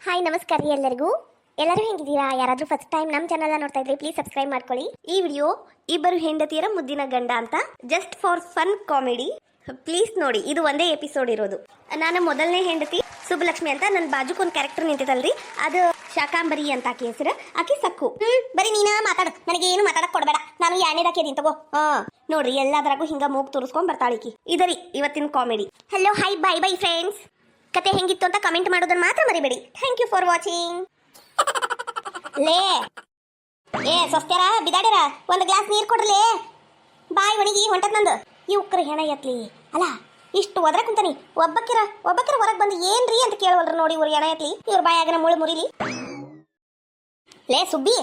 Hi ನಮಸ್ಕಾರ ರೀ ಎಲ್ಲರಿಗೂ. ಎಲ್ಲರೂ ಹೆಂಗಿದ್ದೀರಾ? ಯಾರಾದರೂ ಫಸ್ಟ್ ಟೈಮ್ ನಮ್ಮ ಚಾನಲ್ ನೋಡ್ತಾ ಇದ್ರೆ ಪ್ಲೀಸ್ ಸಬ್ಸ್ಕ್ರೈಬ್ ಮಾಡ್ಕೊಳ್ಳಿ. ಈ ವಿಡಿಯೋ ಇಬ್ಬರು ಹೆಂಡತಿಯರ ಮುದ್ದಿನ ಗಂಡ ಅಂತ just for fun comedy. Please ನೋಡಿ, ಇದು ಒಂದೇ ಎಪಿಸೋಡ್ ಇರೋದು. ನಾನು ಮೊದಲನೇ ಹೆಂಡತಿ ಸುಬ್ಬಲಕ್ಷ್ಮಿ ಅಂತ ನನ್ನ ಬಾಜುಕ್ ಒಂದು ಕ್ಯಾರೆಕ್ಟರ್ ನಿಂತಿತ್ತಲ್ರಿ, ಅದು ಶಾಕಾಂಬರಿ ಅಂತ ಆಕಿ ಹೆಸರು. ಆಕಿ ಸಕ್ಕು. ಬರೀ ನೀನ ಮಾತಾಡ, ನನಗೇನು ಮಾತಾಡಕ್ ಕೊಡಬೇಡ, ನಾನು ಯಾಣೆದಾಕೇದೀನಿ ತಗೋ. ನೋಡ್ರಿ ಎಲ್ಲದರಾಗೂ ಹಿಂಗ ಮೂಗ್ ತೋರಿಸ್ಕೊಂಡ್ ಬರ್ತಾಳಿಕಿ. ಇದರಿ ಇವತ್ತಿನ ಕಾಮಿಡಿ. Hello hi bye bye friends. ಕತೆ ಹೆಂಗಿತ್ತು ಅಂತ ಕಮೆಂಟ್ ಮಾಡೋದನ್ನ ಮಾತ್ರ ಮರಿಬೇಡಿ. Thank you for watching. ಲೇ ಏ ಸ್ವಸ್ತ್ಯಾರ ಬಿದಾಡ್ಯಾರ, ಒಂದು ಗ್ಲಾಸ್ ನೀರು ಕೊಡ್ರಲೇ. ಬಾಯ್ ಒಣಗಿ ಹೊಂಟದ್ ನಂದು. ಈ ಉಕ್ಕರ ಹೆಣ ಎತ್ಲಿ ಅಲ್ಲ, ಇಷ್ಟು ಒದ್ರ ಕುಂತಾನಿ. ಒಬ್ಬಕ್ಕಿರ ಹೊರಗೆ ಬಂದು ಏನ್ರಿ ಅಂತ ಕೇಳವಲ್ರ ನೋಡಿ. ಇವ್ರು ಹೆಣ ಎತ್ಲಿ, ಇವ್ರ ಬಾಯಾಗನ ಮುಳು ಮುರಿಲಿ. ಲೇ ಸುಬ್ಬಿ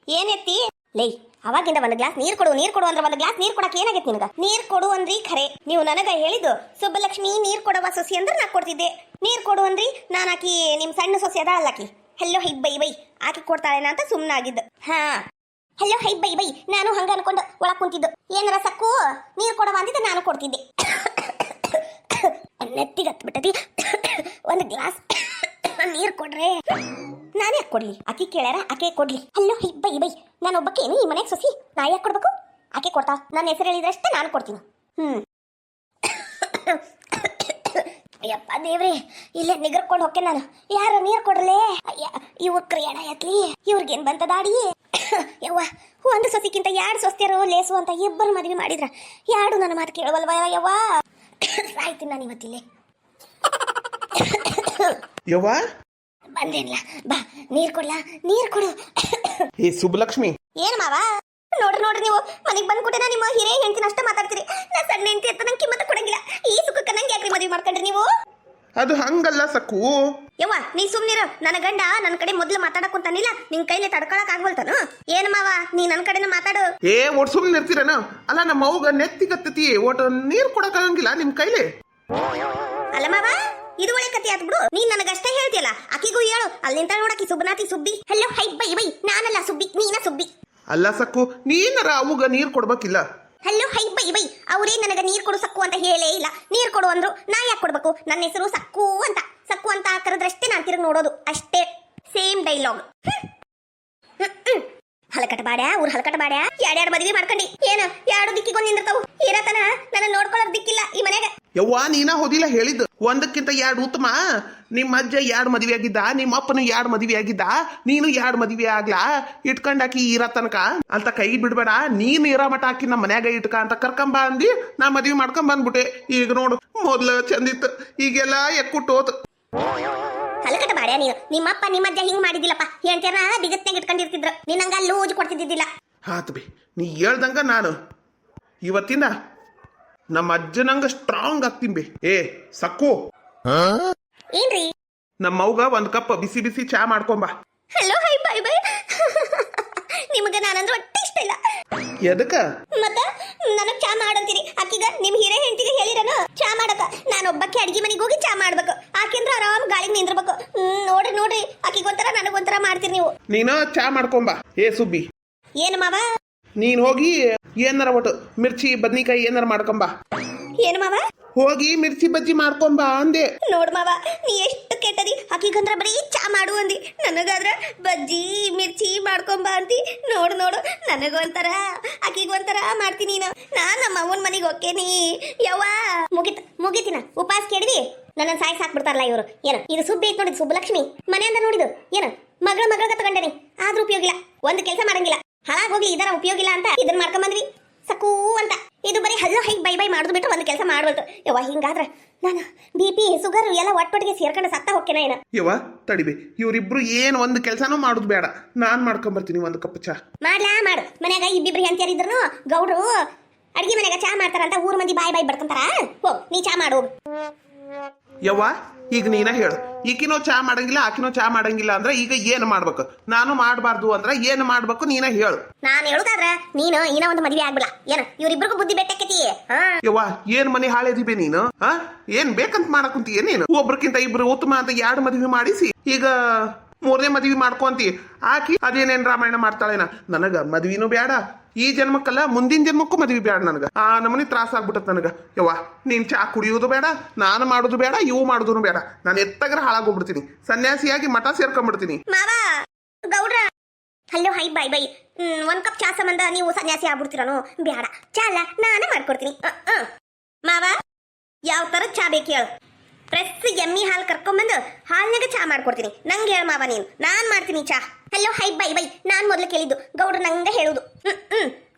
ಏನ್ ಎತ್ತಿ ಲೇ? ಅವಾಗಿಂದ ಒಂದು ಗ್ಲಾಸ್ ನೀರು ಕೊಡು ಅಂದ್ರೆ ಒಂದು ಗ್ಲಾಸ್ ನೀರು ಕೊಡಕ್ಕೆ ಏನಾಗೈತಿ ನಿನಗ? ನೀರು ಕೊಡು ಅಂದ್ರಿ ಖರೆ, ನೀವು ನನಗ ಹೇಳಿದ್ದು ಸುಬ್ಬಲಕ್ಷ್ಮಿ ನೀರು ಕೊಡವ ಸೊಸಿ ಅಂದ್ರೆ ನಾ ಕೊಡ್ತಿದ್ದೆ. ನೀರು ಕೊಡು ಅಂದ್ರಿ, ನಾನು ಆಕಿ ನಿಮ್ ಸಣ್ಣ ಸೊಸಿ ಅದ ಅಲ್ಲಾಕಿ. ಹೆಲ್ಲೋ ಹೈ ಬೈ ಬೈ ಆಕಿ ಕೊಡ್ತಾಳೇನ ಅಂತ ಸುಮ್ಮನಾಗಿದ್ದು. ಹಾ ಹೆಲ್ಲೋ ಹೈ ಬೈ ಬೈ ನಾನು ಹಂಗ ಅನ್ಕೊಂಡು ಒಳಗ್ ಕುಂತಿದ್ದು. ಏನಾರ ಸಕ್ಕು ನೀರು ಕೊಡವ ಅಂತಿದ್ದೆ, ನಾನು ಕೊಡ್ತಿದ್ದೆ. ನೆತ್ತಿಗೆ ಹತ್ಬಿಟ್ಟತಿ, ಒಂದು ಗ್ಲಾಸ್ ನೀರು ಕೊಡ್ರೆ. ನಾನೇ ಯಾಕೆ ಕೊಡ್ಲಿ? ಆಕಿ ಕೇಳ್ಯಾರ, ಆಕೆ ಕೊಡ್ಲಿ. ಅಲ್ಲೋ ಬೈ ಬೈ ನಾನು ಒಬ್ಬಕ್ಕೆ ಏನು ಈ ಮನೆಗೆ ಸೊಸಿ, ನಾ ಯಾಕೆ ಕೊಡ್ಬೇಕು? ಆಕೆ ಕೊಡ್ತಾ, ನನ್ನ ಹೆಸರು ಹೇಳಿದ್ರಷ್ಟೇ ನಾನು ಕೊಡ್ತೀನಿ. ಅಯ್ಯಪ್ಪ ದೇವ್ರಿ, ಇಲ್ಲೇ ನಿಗರ್ಕೊಂಡು ಹೋಗ್ಕೆ ನಾನು. ಯಾರು ನೀರು ಕೊಡ್ರಲೇ? ಇವ್ರ ಕ್ರಿಯಾಣ ಎತ್ಲಿ, ಇವ್ರಿಗೇನ್ ಬಂತ ದಾಡಿ? ಯವ್ವ, ಒಂದು ಸೊಸಿಕ್ಕಿಂತ ಎರಡು ಸೊಸ್ತಿಯರು ಲೇಸು ಅಂತ ಇಬ್ಬರು ಮದುವೆ ಮಾಡಿದ್ರ ಯಾರು ನನ್ನ ಮಾತು ಕೇಳವಲ್ವ ಯವ್ವ? ಸಾಯ್ತೀನಿ ನಾನು ಇವತ್ತಿಲ್ಲೇ. ಯವ್ವ ಬಂದೇನಿಲ್ಲ, ಬಾ ನೀರ್ ಕೊಡ್ಲಾ? ನೀರ್ ಕೊಡು. ಏ ಸುಬ್ಬಲಕ್ಷ್ಮಿ. ಏನ್ ಮಾವ? ನೋಡ್ರಿ ನೀವು ಮನೆಗೆ ಬಂದ್ಕೊಟ್ಟೆ ನಿಮ್ಮ ಹಿರೇ ಹೆಂಡತಿನ ಅಷ್ಟೇ ಮಾತಾಡ್ತೀರಿ. ನಾ ಸಣ್ಣ ಹೆಂಡತಿ ಅಂತ ನಂಗೆ ಕಿಮ್ಮತ್ತ ಕೊಡಂಗಿಲ್ಲ. ಈ ಸುಖಕ್ಕೆ ನಂಗೆ ಯಾಕ್ರಿ ಮದುವೆ ಮಾಡ್ಕೊಂಡ್ರಿ ನೀವು? ಅದು ಹಂಗಲ್ಲ ಸಕ್ಕು. ಯವ್ವ ನೀ ಸುಮ್ನಿರ. ನನ್ನ ಗಂಡ ನನ್ನ ಕಡೆ ಮೊದ್ಲು ಮಾತಾಡಕ್ ಕುಂತಾನಿಲ್ಲ, ನಿನ್ ಕೈಲಿ ತಡ್ಕೊಳಕ್ ಆಗ್ಬೋಲ್ತಾನು? ಏನ್ ಮಾವ ನೀ ನನ್ನ ಕಡೆನ ಮಾತಾಡು. ಒಟ್ಟು ಸುಮ್ಮನೆ ಇರ್ತೀರನ? ಅಲ್ಲ ನಮ್ಮ ಅವ್ಗ ನೆತ್ತಿಗತ್ತತಿ, ಒಟ್ಟು ನೀರು ಕೊಡಕ್ಕಾಗಂಗಿಲ್ಲ ನಿಮ್ ಕೈಲಿ. ಅಲ್ಲ ಮಾವ, ಇದು ಒಳ್ಳೆ ಕತೆ ಆತ್ ಬಿಡು. ನೀನ್ ನನಗಷ್ಟೇ ಹೇಳ್ತಿಯಲ್ಲ, ಆಕಿಗೂ ಹೇಳು. ಅಲ್ಲಿ ನಿಂತ ನೋಡಕಿ ಸುಬ್ಬನಾತಿ Subbi. Hello hi bye bye ನಾನಲ್ಲ ಸುಬ್ಬಿ, ನೀನ ಸುಬ್ಬಿ. ಅಲ್ಲ ಸಕ್ಕು, ನೀನರ ಅವುಗ ನೀರು ಕೊಡ್ಬೇಕಿಲ್ಲ. ಹಲೋ ಹೈ ಬೈ ಬೈ ಅವರೇ ನನಗೆ ನೀರು ಕೊಡು ಸಕ್ಕು ಅಂತ ಹೇಳೇ ಇಲ್ಲ. ನೀರು ಕೊಡು ಅಂದ್ರು, ನಾ ಯಾಕೆ ಕೊಡ್ಬೇಕು? ನನ್ನ ಹೆಸರು ಸಕ್ಕು ಅಂತ ಕರೆದ್ರಷ್ಟೇ ನಾನು ತಿರುಗಿ ನೋಡೋದು ಅಷ್ಟೇ. Same dialogue. ಹಲಕಟ ಬಾಡ್ಯಾ, ಊರ್ ಹಲಕಟ ಬಾಡ್ಯಾ. ಎರಡೆರಡು ಮದುವೆ ಮಾಡ್ಕೊಂಡಿ ಏನು? ಎರಡು ದಿಕ್ಕಿಗೊಂದು ನಿಂದಿರ್ತಾವು. ಇರತನ ನನ್ನ ನೋಡ್ಕೊಳ್ಳೋರ್ ದಿಕ್ಕಿಲ್ಲ ಈ ಮನೆಗೆ. ಯವ್ವ ನೀನ ಹೋದಿಲ್ಲ ಹೇಳಿದ್ದು, ಒಂದಕ್ಕಿಂತ ಎರಡು ಉತ್ತಮ. ನಿಮ್ಮ ಅಜ್ಜ ಎರಡು ಮದುವೆ ಆಗಿದ್ದ, ನಿಮ್ಮ ಅಪ್ಪನು ಎರಡು ಮದುವೆ ಆಗಿದ್ದ, ನೀನು ಎರಡು ಮದುವೆ ಆಗ್ಲಾ ಇಟ್ಕೊಂಡಾಕಿ ಇರ ತನಕ ಅಂತ ಕೈ ಬಿಡ್ಬೇಡ. ನೀನು ಇರೋ ಮಠ ಹಾಕಿ ನಮ್ಮ ಮನ್ಯಾಗ ಇಟ್ಕ ಅಂತ ಕರ್ಕೊಂಬ ಅಂದಿ. ನಾ ಮದುವೆ ಮಾಡ್ಕೊಂಡ್ ಬಂದ್ಬಿಟ್ಟೆ. ಈಗ ನೋಡು, ಮೊದ್ಲು ಚಂದಿತ್ತು, ಈಗೆಲ್ಲ ಎಕ್ಕುಟ್ಟು ಹೋತು. ಹಲಕಟ ಬಾಡ್ಯಾ ನೀನು. ನಿಮ್ಮಪ್ಪ ನಿಮ್ಮಜ್ಜ ಹಿಂಗ್ ಮಾಡಿದಿಲ್ಲಪ್ಪ. ಹೇಳ್ತಾರ ಬಿಗತ್ನಾಗ ಇಟ್ಕೊಂಡಿರ್ತಿದ್ರು, ನೀನಂಗ ಲೂಜ್ ಕೊಡ್ತಿದ್ದಿದ್ದಿಲ್ಲ. ಹಾತ್ ಬಿ, ನೀ ಹೇಳ್ದಂಗ ನಾನು ಇವತ್ತಿನ ನಮ್ಮ ಅಜ್ಜನಂಗ ಸ್ಟ್ರಾಂಗ್ ಆಗ್ತೀನಿ ಬಿ. ಸಕ್ಕು ಏನ್ರಿ? ನಮ್ಮ ಅವ್ಗ ಒಂದ್ ಕಪ್ ಬಿಸಿ ಬಿಸಿ ಚಾ ಮಾಡ್ಕೊಂಬ. Hello hi bye bye. ನಿಮಗೆ ನಾನಂದ್ರೆ ಒಟ್ಟೆ ಇಷ್ಟ ಇಲ್ಲ. ಎದಕ್ಕ? ಮತ್ತ ನನಗ್ ಚಾ ಮಾಡಂತೀರಿ, ಆಕಿಗ ನಿಮ್ ಹಿರೇ ಹೆಂಡತಿಗೆ ಹೇಳಿರನ ಚಾ ಮಾಡಕ. ನಾನು ಒಬ್ಬಕ್ಕೆ ಅಡಿಗೆ ಮನೆಗೆ ಹೋಗಿ ಚಾ ಮಾಡ್ಬೇಕು. ಆಕಿಂದ್ರ ಆರಾಮ್ ಗಾಳಿಗೆ ನಿಂದ್ರಬೇಕು. ನೋಡ್ರಿ ಆಕಿಗೊಂಥರ ನನಗೊಂಥರ ಮಾಡ್ತೀರಿ ನೀವು. ನೀನು ಚಾ ಮಾಡ್ಕೊಂಬ. ಸುಬ್ಬಿ ಏನು ಮಾವ? ನೀನ್ ಹೋಗಿ ಏನಾರ ಒಟ್ಟು ಮಿರ್ಚಿ ಬದ್ನಿಕಾಯಿ ಏನಾರ ಮಾಡ್ಕೊಂಬ. ಏನು ಮಾವ? ಹೋಗಿ ಮಿರ್ಚಿ ಬಜ್ಜಿ ಮಾಡ್ಕೊಂಬ ಅಂದೆ. ನೋಡ್ ಮಾವ, ನೀ ಎಷ್ಟು ಕೆಟ್ಟದಿ. ಆಕಿಗಂದ್ರ ಬರೀ ಚಾ ಮಾಡು ಅಂದಿ, ನನಗಾದ್ರ ಬಜ್ಜಿ ಮಿರ್ಚಿ ಮಾಡ್ಕೊಂಬ ಅಂತಿ. ನೋಡು ನನಗೊಂಥರ ಆಕಿಗೊಂಥರ ಮಾಡ್ತೀನಿ. ನಾನ್ ನಮ್ಮ ಅವನ ಮನೆಗೆ ಹೋಗ್ತೇನಿ. ಯವ್ವ ಮುಗಿತಿನ ಉಪವಾಸ ಕೇಳಿದಿ, ನನ್ನ ಸಾಯ್ ಸಾಕ್ಬಿಡ್ತಾರಲ್ಲ ಇವರು. ಏನು ಇದು ಸುಬ್ಬಿ ಐತ್ ನೋಡಿದ್ ಸುಬ್ಬಲಕ್ಷ್ಮಿ ಮನೆಯಿಂದ ನೋಡಿದು. ಏನು ಮಗಳ ತಗೊಂಡೇನಿ, ಆದ್ರೂ ಉಪಯೋಗ ಇಲ್ಲ. ಒಂದು ಕೆಲಸ ಮಾಡಂಗಿಲ್ಲ. ಹಾಳಾಗ್ ಹೋಗಿ ಇದರ ಉಪಯೋಗ ಇಲ್ಲ ಅಂತ ಇದನ್ನ ಮಾಡ್ಕೊಂಬಂದ್ವಿ ಸಕ್ಕೂ ಅಂತ. ಇದು ಬರೀ ಹಲ್ಲೋ ಹೈ ಬೈ ಬೈ ಮಾಡುದು ಬಿಟ್ಟು ಒಂದು ಕೆಲಸ ಮಾಡ್ಬೇಕು. ಯವ್ವ ಹಿಂಗಾದ್ರ ನಾನು BP ಶುಗರ್ ಎಲ್ಲ ಒಟ್ಟೊಟ್ಟಿಗೆ ಸೇರ್ಕೊಂಡು ಸತ್ತ ಹೋಗ್ತೇನೆ. ಏನ ಯವ್ವ ತಡಿಬಿ, ಇವ್ರಿಬ್ರು ಏನ್ ಒಂದು ಕೆಲಸನೂ ಮಾಡುದು ಬೇಡ, ನಾನ್ ಮಾಡ್ಕೊಂಬರ್ತೀನಿ ಒಂದು ಕಪ್ ಚಾ. ಮಾಡು ಮನ್ಯಾಗ ಇಬ್ಬಿಬ್ರು ಹೆಂತಿಯರಿದ್ರು ಗೌಡ್ರು ಅಡ್ಗೆ ಮನ್ಯಾಗ ಚಾ ಮಾಡ್ತಾರಂತ ಊರ್ ಮಂದಿ ಬಾಯ್ ಬರ್ಕೊಂತಾರ. ಹೋಗ್ ನೀ ಚಾ ಮಾಡು. ಯವ್ವ ಈಗ ನೀನ ಹೇಳು, ಈಕಿನೋ ಚಾ ಮಾಡಂಗಿಲ್ಲ ಆಕಿನೋ ಚಾ ಮಾಡಂಗಿಲ್ಲ ಅಂದ್ರೆ ಈಗ ಏನ್ ಮಾಡ್ಬೇಕು? ನಾನು ಮಾಡಬಾರ್ದು ಅಂದ್ರೆ ಏನ್ ಮಾಡ್ಬೇಕು ನೀನ ಹೇಳು. ನಾನು ಹೇಳುದಾದ್ರ ನೀನು ಇನ್ನ ಒಂದು ಮದುವೆ ಆಗ್ಬಿಲ್ಲ. ಏನ ಇವ್ರಿಬ್ರಿಗೂ ಬುದ್ಧಿ ಬೆಟ್ಟಕತಿ. ಯವ್ವ ಏನ್ ಮನೆ ಹಾಳೆದಿಬೆ ನೀನು? ಏನ್ ಬೇಕಂತ ಮಾಡಕುಂತೀಯ ನೀನು? ಒಬ್ರಕ್ಕಿಂತ ಇಬ್ರು ಉತ್ತಮ ಅಂತ ಎರಡು ಮದುವೆ ಮಾಡಿಸಿ ಈಗ ಮೂರನೇ ಮದುವೆ ಮಾಡ್ಕೊಂತಿ. ಆಕಿ ಅದೇನೇನ್ ರಾಮಾಯಣ ಮಾಡ್ತಾಳೇನ? ನನಗ ಮದ್ವಿನೂ ಬೇಡ, ಈ ಜನ್ಮಕ್ಕಲ್ಲ ಮುಂದಿನ ಜನ್ಮಕ್ಕೂ ಮದ್ವಿ ಬೇಡ ನನಗ ಆ ನಮನಿ ತ್ರಾಸ ಆಗ್ಬಿಟ್ಟತ್ ನನಗ ಯವ್ವ ನೀನ್ ಚಾ ಕುಡಿಯೋದು ಬೇಡ ನಾನು ಮಾಡೋದು ಬೇಡ ಇವು ಮಾಡೋದು ಬೇಡ ನಾನು ಎತ್ತಗ್ರ ಹಾಳಾಗೋಗ್ಬಿಡ್ತೀನಿ ಸನ್ಯಾಸಿಯಾಗಿ ಮಠ ಸೇರ್ಕೊಂಡ್ಬಿಡ್ತೀನಿ ಮಾವ ಗೌಡ್ರ ಹಲೋ ಹೈ ಬೈ ಬೈ ಒಂದ್ ಕಪ್ ಚಾ ಸಂಬಂಧ ನೀವು ಸನ್ಯಾಸಿ ಆಗ್ಬಿಡ್ತೀರನು ಬೇಡ ಚಾ ಅಲ್ಲ ನಾನೇ ಮಾಡ್ಕೊಡ್ತೀನಿ ಮಾವ ಯಾವ ತರ ಚಾ ಬೇಕು ಹೇಳು ಫ್ರೆಶ್ ಎಮ್ಮಿ ಹಾಲು ಕರ್ಕೊಂಬಂದು ಹಾಲ್ನಾಗ ಚಾ ಮಾಡ್ಕೊಡ್ತೀನಿ ನಂಗೆ ಹೇಳ ಮಾವ ನೀನು ನಾನ್ ಮಾಡ್ತೀನಿ ಚಾ ಹಲೋ ಹೈ ಬೈ ಬೈ ನಾನ್ ಮೊದ್ಲು ಕೇಳಿದ್ದು ಗೌಡ್ರು ನಂಗೆ ಹೇಳುದು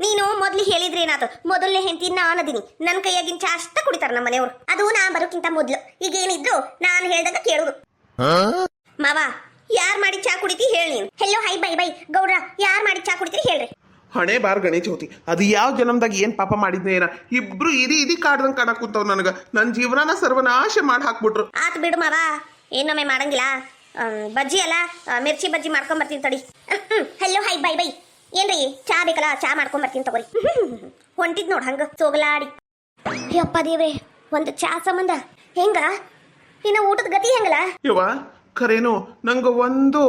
ನೀನು ಮೊದ್ಲು ಹೇಳಿದ್ರೆ ಏನಾಯ್ತು ಮೊದಲನೇ ಹೆಂಡತಿ ನಾನು ಅದೀನಿ ನನ್ನ ಕೈಯಾಗಿನ ಚಾ ಅಷ್ಟ ಕುಡಿತಾರ ನಮ್ಮ ಮನೆಯವರು ಅದು ನಾ ಬರೋಕ್ಕಿಂತ ಮೊದ್ಲು ಈಗ ಏನಿದ್ರು ನಾನು ಹೇಳ್ದಾಗ ಕೇಳುದು ಮಾವ ಯಾರ್ ಮಾಡಿ ಚಾ ಕುಡಿತಿ ಹೇಳಿ ನೀನು ಹೆಲೋ ಹೈ ಬೈ ಬೈ ಗೌಡ್ರ ಯಾರ್ ಮಾಡಿ ಚಾ ಕುಡಿತೀರಿ ಹೇಳ್ರಿ ಹಣೆ ಬಾರ್ ಗಣೇಶ ಹೋತಿ ಅದು ಯಾವ ಜನ್ಮದಾಗ ಏನ್ ಪಾಪ ಮಾಡಿದ್ನೇ ಏನ ಇಬ್ರು ಇದಿ ಕಾಡ್ದಂಗ್ ಕಾಣಕ್ ಕುಂತಾವ್ ನನಗ ನನ್ ಜೀವನನ ಸರ್ವನಾಶ ಮಾಡಿ ಹಾಕ್ಬಿಟ್ರು ಆತ್ ಬಿಡು ಮಾವ ಏನೊಮ್ಮೆ ಮಾಡಂಗಿಲ್ಲ ಬಜ್ಜಿ ಅಲ್ಲ ಮಿರ್ಚಿ ಬಜ್ಜಿ ಮಾಡ್ಕೊಂಡ್ ಬರ್ತೀನಿ ತಡಿ ಹೆಲೋ ಹೈ ಬೈ ಬೈ ಏನ್ರಿ ಚಾ ಬೇಕಲ್ಲ ಚಾ ಮಾಡ್ಕೊಂಡ್ ಬರ್ತೀನಿ ತಗೋರಿ ಹೊಂಟಿದ್ ನೋಡ್ ಹಂಗ ಸೋಗಲಾಡಿ ಯಪ್ಪ ದೇವ್ರೆ ಒಂದು ಚಾ ಸಂಬಂಧ ಹೆಂಗ ಇನ್ನ ಊಟದ ಗತಿ ಹೆಂಗಲ್ಲ ಯವ್ವ ಖರೇನು ನಂಗ ಒಂದು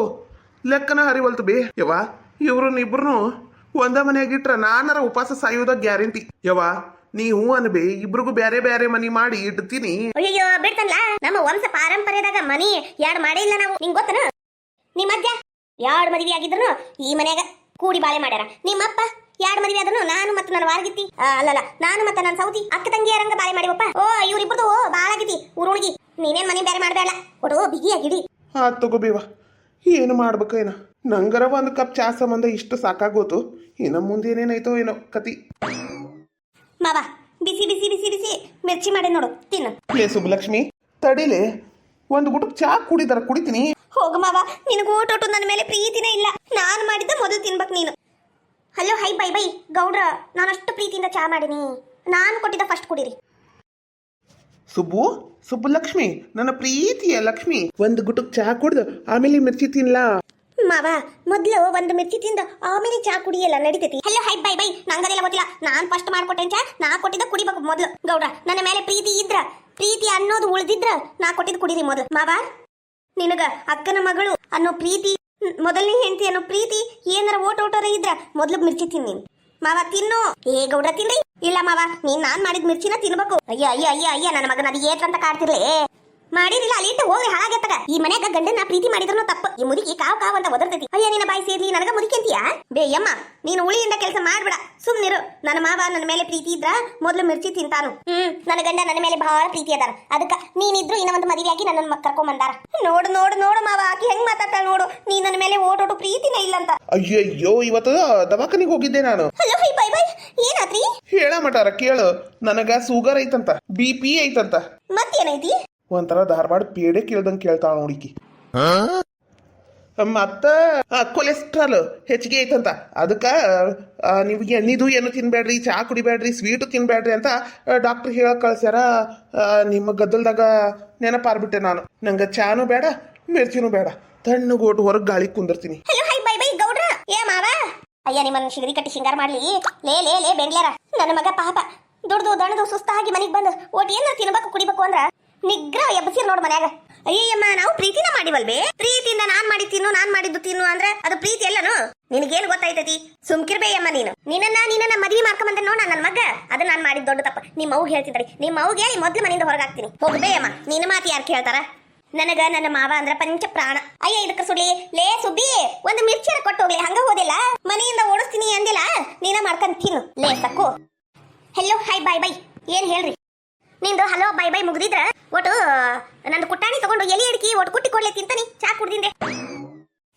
ಲೆಕ್ಕನ ಹರಿವಲ್ತು ಬೇ ಯವ್ವ ಇವ್ರನ್ನಿಬ್ರು ಒಂದ ಮನೆಯಾಗಿಟ್ರ ನಾನರ ಉಪವಾಸ ಸಾಯೋದ ಗ್ಯಾರಂಟಿ ಯವ್ವ ನೀ ಹೂ ಅನ್ಬೇ ಇಬ್ರಿಗೂ ಬ್ಯಾರೆ ಬ್ಯಾರೆ ಮನಿ ಮಾಡಿ ಇಡ್ತೀನಿ ಅಯ್ಯೋ ಬಿಡ್ತಲ್ಲ ನಮ್ಮ ವಂಶ ಪಾರಂಪರ್ಯದಾಗ ಮನಿ ಯಾಡ್ ಮಾಡೇ ಇಲ್ಲ ನಾವು ನಿಂಗ್ ಗೊತ್ತನ ನಿಮ್ಮ ಅಜ್ಜ ಯಾಡ್ ಮದುವೆ ಆಗಿದ್ರು ಈ ಮನ್ಯಾಗ ಕೂಡಿ ಬಾಳೆ ಮಾಡ್ಯಾರ ನಿಮ್ಮಪ್ಪ ಯಾಡ್ ಮದುವೆ ಆದನು ನಾನು ಮತ್ತೆ ನನ್ನ ವಾರಗಿತ್ತಿ ಅಲ್ಲಲ್ಲ ನಾನು ಮತ್ತೆ ನನ್ನ ಸೌತಿ ಅಕ್ಕ ತಂಗಿಯರಂಗ ಬಾಳೆ ಮಾಡಿವಪ್ಪ ಓ ಇವ್ರಿಬ್ರದು ಬಾಳ ಆಗಿತಿ ಉರುಣಿಗಿ ನೀನೇನ್ ಮನಿ ಬೇರೆ ಮಾಡ್ಬೇಡ ಒಟ್ಟು ಬಿಗಿಯಾಗಿಡಿ ಹಾ ತಗೋಬೇವ ಏನು ಮಾಡ್ಬೇಕು ಏನ ನಂಗರ ಒಂದು ಕಪ್ ಚಾ ಸಂಬಂಧ ಇಷ್ಟು ಸಾಕಾಗೋತು ಇನ್ನ ಮುಂದೇನೇನಾಯ್ತೋ ಏನೋ ಕತಿ ಮಾವ ಬಿಸಿ ಬಿಸಿ ಬಿಸಿ ಬಿಸಿ ಮಿರ್ಚಿ ಮಾಡಿ ನೋಡು ತಿನ್ನು ಲೇ ಸುಬ್ಬಲಕ್ಷ್ಮಿ ತಡಿಲೆ ಒಂದು ಗುಟುಕ್ ಚಾ ಕುಡಿದಾರ ಕುಡಿತೀನಿ ಹೋಗು ಮಾವ ನಿನಗೂ ಊಟೋಟು ನನ್ನ ಮೇಲೆ ಪ್ರೀತಿನೇ ಇಲ್ಲ ನಾನು ಮಾಡಿದ್ದ ಮೊದಲು ತಿನ್ಬೇಕು ನೀನು ಹಲೋ ಹೈ ಬೈ ಬೈ ಗೌಡ್ರ ನಾನಷ್ಟು ಪ್ರೀತಿಯಿಂದ ಚಾ ಮಾಡೀನಿ ನಾನು ಕೊಟ್ಟಿದ್ದ ಫಸ್ಟ್ ಕುಡೀರಿ ಸುಬ್ಬಲಕ್ಷ್ಮಿ ನನ್ನ ಪ್ರೀತಿಯ ಲಕ್ಷ್ಮಿ ಒಂದು ಗುಟುಕ್ ಚಹಾ ಕುಡ್ದು ಆಮೇಲೆ ಮಿರ್ಚಿ ತಿನ್ಲಾ ಮಾವ ಮೊದ್ಲು ಒಂದು ಮಿರ್ಚಿ ತಿಂದು ಆಮೇಲೆ ಚಾ ಕುಡಿಯಲ್ಲ ನಡೀತೈತಿ ಹಲೋ ಹೈ ಬೈ ಬೈ ನಂಗದೆಲ್ಲ ಗೊತ್ತಿಲ್ಲ ನಾನ್ ಫಸ್ಟ್ ಮಾಡ್ಕೊಟ್ಟೇನ್ ಚಾ ನಾ ಕೊಟ್ಟಿದ್ದ ಕುಡಿಬೇಕು ಮೊದ್ಲು ಗೌಡ್ರ ನನ್ನ ಮೇಲೆ ಪ್ರೀತಿ ಇದ್ರ ಪ್ರೀತಿ ಅನ್ನೋದು ಉಳ್ದಿದ್ರ ನಾ ಕೊಟ್ಟಿದ್ದು ಕುಡೀರಿ ಮೊದ್ಲು ಮಾವ ನಿನಗ ಅಕ್ಕನ ಮಗಳು ಅನ್ನೋ ಪ್ರೀತಿ ಮೊದಲನೇ ಹೆಂಡತಿ ಅನ್ನೋ ಪ್ರೀತಿ ಏನಾರ ಓಟೋರ ಇದ್ರ ಮೊದ್ಲು ಮಿರ್ಚಿ ತಿನ್ನಿ ಮಾವ ತಿನ್ನು ಏ ಗೌಡ್ರ ತಿನ್ರಿ ಇಲ್ಲ ಮಾವ ನೀನ್ ನಾನ್ ಮಾಡಿದ ಮಿರ್ಚಿನ ತಿನ್ಬೇಕು ಅಯ್ಯ ಅಯ್ಯ ಅಯ್ಯ ಅಯ್ಯ ನನ್ನ ಮಗನ ಅದು ಏಟ್ರಂತ ಕಾಡ್ತಿರ್ಲಿ ಮಾಡಿರಿಲ್ಲ ಅಲ್ಲಿ ಇಟ್ಟು ಹೋಗ್ರಿ ಹಾಳಾಗತ್ತಗ ಈ ಮನ್ಯಾಗ ಗಂಡನ ಪ್ರೀತಿ ಮಾಡಿದ್ರು ತಪ್ಪು ಈ ಮುದುಕಿ ಕಾವ್ ಅಂತ ಒದರ್ತೈತಿ ಅಯ್ಯ ನಿನ್ನ ಬಾಯಿ ಸೇರ್ಲಿ ನನಗ ಮುದುಕಿ ಅಂತೀಯಾ ಬೇಯಮ್ಮ ನೀನು ಉಳಿಯಿಂದ ಕೆಲಸ ಮಾಡ್ಬೇಡ ಸುಮ್ನಿರು ನನ್ನ ಮಾವ ನನ್ನ ಮೇಲೆ ಪ್ರೀತಿ ಇದ್ರ ಮೊದ್ಲು ಮಿರ್ಚಿ ತಿಂತಾನು ನನ್ನ ಗಂಡ ನನ್ನ ಮೇಲೆ ಬಹಳ ಪ್ರೀತಿ ಅದಾರ ಅದಕ್ಕ ನೀನಿದ್ರು ಇನ್ನ ಒಂದು ಮದುವೆಯಾಗಿ ನನ್ನ ಕರ್ಕೊಂಡ್ ಬಂದಾರ ನೋಡು ನೋಡು ನೋಡು ಮಾವ ಆಕಿ ಹೆಂಗ್ ಮಾತಾಡ್ತಾಳ ನೋಡು ನೀ ನನ್ನ ಮೇಲೆ ಓಟೋಟು ಪ್ರೀತಿನೇ ಇಲ್ಲ ಅಂತ ಅಯ್ಯಯ್ಯೋ ಇವತ್ತು ದವಾಖಾನಿಗೆ ಹೋಗಿದ್ದೆ ನಾನು ಹಲೋ ಹೈ ಬೈ ಬೈ ಏನಾತ್ರಿ ಹೇಳ ಮಟಾರ ಕೇಳು ನನಗ ಶುಗರ್ ಐತಂತ BP ಐತಂತ ಮತ್ತೇನೈತಿ ಒಂಥರ ಧಾರವಾಡ ಪೇಡೆ ಕೇಳ್ದಂಗೆ ಕೇಳ್ತಾಳ ನೋಡಿಕಿ ಮತ್ತ ಕೊಲೆಸ್ಟ್ರಾಲ್ ಹೆಚ್ಚಿಗೆ ಐತಂತ ಅದಕ್ಕ ನೀವು ಎಣ್ಣಿದು ಏನು ತಿನ್ಬೇಡ್ರಿ ಚಹಾ ಕುಡಿಬೇಡ್ರಿ ಸ್ವೀಟು ತಿನ್ಬೇಡ್ರಿ ಅಂತ ಡಾಕ್ಟರ್ ಹೇಳಕ್ ಕಳ್ಸ್ಯಾರ ನಿಮ್ಮ ಗದ್ದಲ್ದಾಗ ನೆನಪಾರ್ಬಿಟ್ಟೆ ನಾನು ನಂಗೆ ಚಾನು ಬೇಡ ಮಿರ್ಚಿನೂ ಬೇಡ ತಣ್ಣಗೋಟು ಹೊರಗೆ ಗಾಳಿ ಕುಂದಿರ್ತೀನಿ ಹಲೋ ಹೈ ಬೈ ಬೈ ಗೌಡ್ರ ಏ ಮಾವ ಅಯ್ಯ ನಿಮ್ಮನ್ನ ಶಿಗರಿ ಕಟ್ಟಿ ಶೃಂಗಾರ ಮಾಡ್ಲಿ ಲೇ ಲೇ ಲೇ ಬೆಂಗ್ಲಾರ ನನ್ನ ಮಗ ಪಾಪ ದುಡ್ದು ದಣದು ಸುಸ್ತಾಗಿ ಮನೆಗೆ ಬಂದು ಒಟ್ಟು ಏನ ತಿನ್ಬೇಕು ಕುಡಿಬೇಕು ಅಂದ್ರ ನಿಗ್ರಹ ಎಬ್ಬಸಿರ್ ನೋಡ್ ಮನ್ಯಾಗ ಅಯ್ಯಮ್ಮ ನಾವು ಪ್ರೀತಿನ ಮಾಡಿವಲ್ವೇ ಪ್ರೀತಿಯಿಂದ ನಾನ್ ಮಾಡಿದ್ದು ತಿನ್ನು ಅಂದ್ರೆ ಅದು ಪ್ರೀತಿ ಎಲ್ಲನು ನಿನಗೇನು ಗೊತ್ತಾಯ್ತೈತಿ ಸುಮ್ಕಿರ್ಬೇಯಮ್ಮ ನಿನ್ನ ಮದ್ವಿ ಮಾಡ್ಕೊಂಬಂದೆ ನೋಡ ನನ್ನ ಮಗ ಅದು ನಾನ್ ಮಾಡಿದ ದೊಡ್ಡ ತಪ್ಪ ನಿಮ್ಮ ಅವ್ಗೆ ಹೇಳ್ತಿದ್ರಿ ನಿಮ್ಮ ಅವ್ಗೆ ಹೇಳಿ ಮೊದ್ಲು ಮನೆಯಿಂದ ಹೊರಗಾಕ್ತೀನಿ ಹೋಗ್ಬೇಯಮ್ಮ ನಿನ್ನ ಮಾತು ಯಾರು ಕೇಳ್ತಾರ ನನಗ ನನ್ನ ಮಾವ ಅಂದ್ರ ಪಂಚ ಪ್ರಾಣ ಅಯ್ಯ ಇದಕ್ಕ ಸುಳ್ಳಿ ಲೇ ಸುಬ್ಬಿ ಒಂದು ಮಿರ್ಚಿರ ಕೊಟ್ಟು ಹೋಗ್ಲಿ ಹಂಗ ಹೋದಿಲ್ಲ ಮನೆಯಿಂದ ಓಡಿಸ್ತೀನಿ ಅಂದಿಲ್ಲ ನೀನ ಮಾಡ್ಕೊಂಡ್ ತಿನ್ನು ಲೇ Sakku hello high bye by ಏನ್ ಹೇಳ್ರಿ ನಿಂದು ಹಲೋ ಬೈ ಬೈ ಮುಗ್ದಿದ್ರ ಒಟ್ಟು ನಂದು ಕುಟ್ಟಾಣಿ ತಗೊಂಡು ಎಲಿ ಅಡಿಕೆ ಒಟ್ಟು ಕುಟ್ಟಿ ಕೊಡ್ಲಿ ತಿಂತಾನಿ ಚಾ ಕುಡ್ದಿಂದೆ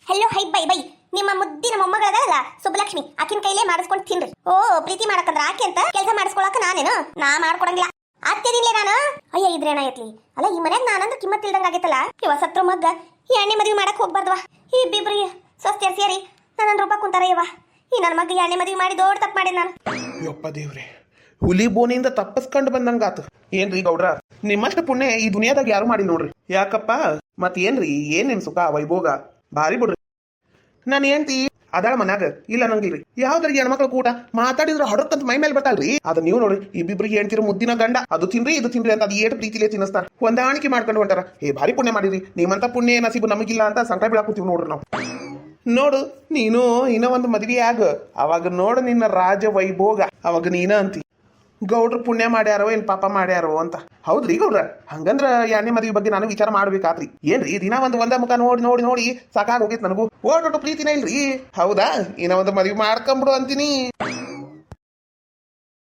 ಹೆಲೋ ಹೈ ಬೈ ಬೈ ನಿಮ್ಮ ಮುದ್ದಿನ ಮೊಮ್ಮಗಳದಲ್ಲ ಸುಬ್ಬಲಕ್ಷ್ಮಿ ಆಕಿನ ಕೈಲೇ ಮಾಡಿಸ್ಕೊಂಡು ತಿನ್ರಿ ಓ ಪ್ರೀತಿ ಮಾಡಕಂದ್ರ ಆಕೆ ಅಂತ ಕೆಲಸ ಮಾಡಿಸ್ಕೊಳಕ ನಾನೇನು ನಾ ಮಾಡ್ಕೊಡಂಗಿಲ್ಲ ಅತ್ತೆದಿನ್ಲೇ ನಾನು ಅಯ್ಯ ಇದ್ರೇನಾಯ್ತ್ಲಿ ಅಲ್ಲ ಈ ಮನ್ಯಾಗ ನಾನಂದ್ರೆ ಕಿಮ್ಮತ್ ಇಲ್ದಂಗ ಆಗೈತಲ್ಲ ಇವ ಸತ್ರು ಮಗ್ಗ ಈ ಎಣ್ಣೆ ಮದುವೆ ಮಾಡಕ್ ಹೋಗ್ಬಾರ್ದವ ಇಬ್ಬಿಬ್ರಿ ಸ್ವಸ್ತಿಯರ್ ಸೇರಿ ನನ್ನ ರೂಪ ಕುಂತಾರ ಇವ ಈ ನನ್ನ ಮಗ ಎಣ್ಣೆ ಮದುವೆ ಮಾಡಿ ದೊಡ್ಡ ತಪ್ಪು ಮಾಡಿ ನಾನು ಯಪ್ಪ ದೇವ್ರೆ ಹುಲಿ ಬೋನಿಂದ ತಪ್ಪಸ್ಕೊಂಡು ಬಂದಂಗಾತು ಏನ್ರಿ ಗೌಡ್ರ ನಿಮ್ಮಷ್ಟ ಪುಣ್ಯ ಈ ದುನಿಯಾದಾಗ ಯಾರು ಮಾಡಿ ನೋಡ್ರಿ ಯಾಕಪ್ಪ ಮತ್ ಏನ್ರಿ ಏನೇನ್ ಸುಖ ವೈಭೋಗ ಭಾರಿ ಬಿಡ್ರಿ ನಾನು ಏನ್ತಿ ಅದಾಳ ಮನ್ಯಾಗ ಇಲ್ಲ ನಂಗಿಲ್ರಿ ಯಾವ್ದ್ರಿಗೆ ಹೆಣ್ಮಕ್ಳು ಕೂಟ ಮಾತಾಡಿದ್ರ ಹೊಡಕ್ಕಂತ ಮೈ ಮೇಲೆ ಬರ್ತಲ್ರಿ ಅದ ನೀವು ನೋಡ್ರಿ ಇಬ್ಬಿಬ್ರಿಗೆ ಹೇಳ್ತಿರೋ ಮುದ್ದಿನ ಗಂಡ ಅದು ತಿನ್ರಿ ಇದು ತಿನ್ರಿ ಅಂತ ಅದು ಏಟು ಪ್ರೀತಿಲೇ ತಿನ್ನಿಸ್ತಾರ ಹೊಂದಾಣಿಕೆ ಮಾಡ್ಕೊಂಡು ಹೊಂಟಾರ ಭಾರಿ ಪುಣ್ಯ ಮಾಡಿರಿ ನಿಮ್ಮಂತ ಪುಣ್ಯ ನಸೀಬು ನಮಗಿಲ್ಲ ಅಂತ ಸಂಕಟ ಬೀಳಾಕೂತೀವಿ ನೋಡ್ರಿ ನಾವು ನೋಡು ನೀನು ಇನ್ನ ಒಂದು ಮದ್ವೆ ಆಗ ಅವಾಗ ನೋಡು ನಿನ್ನ ರಾಜ ವೈಭೋಗ ಅವಾಗ ನೀನ ಅಂತಿ ಗೌಡ್ರು ಪುಣ್ಯ ಮಾಡ್ಯಾರೋ ಏನ್ ಪಾಪ ಮಾಡ್ಯಾರೋ ಅಂತ. ಹೌದ್ರಿ ಗೌಡ್ರ, ಹಂಗಂದ್ರ ಎರಡನೇ ಮದ್ವೆ ಬಗ್ಗೆ ನಾನು ವಿಚಾರ ಮಾಡ್ಬೇಕಾತ್ರಿ. ಏನ್ರಿ ದಿನ ಒಂದ ಮುಖ ನೋಡಿ ನೋಡಿ ನೋಡಿ ಸಾಕಾಗ ಹೋಗಿತ್ ನನಗೂ. ಓಟು ಪ್ರೀತಿನ ಇಲ್ರಿ. ಹೌದಾ, ಇನ್ನ ಒಂದು ಮದ್ವೆ ಮಾಡ್ಕೊಂಬಿಡು ಅಂತೀನಿ.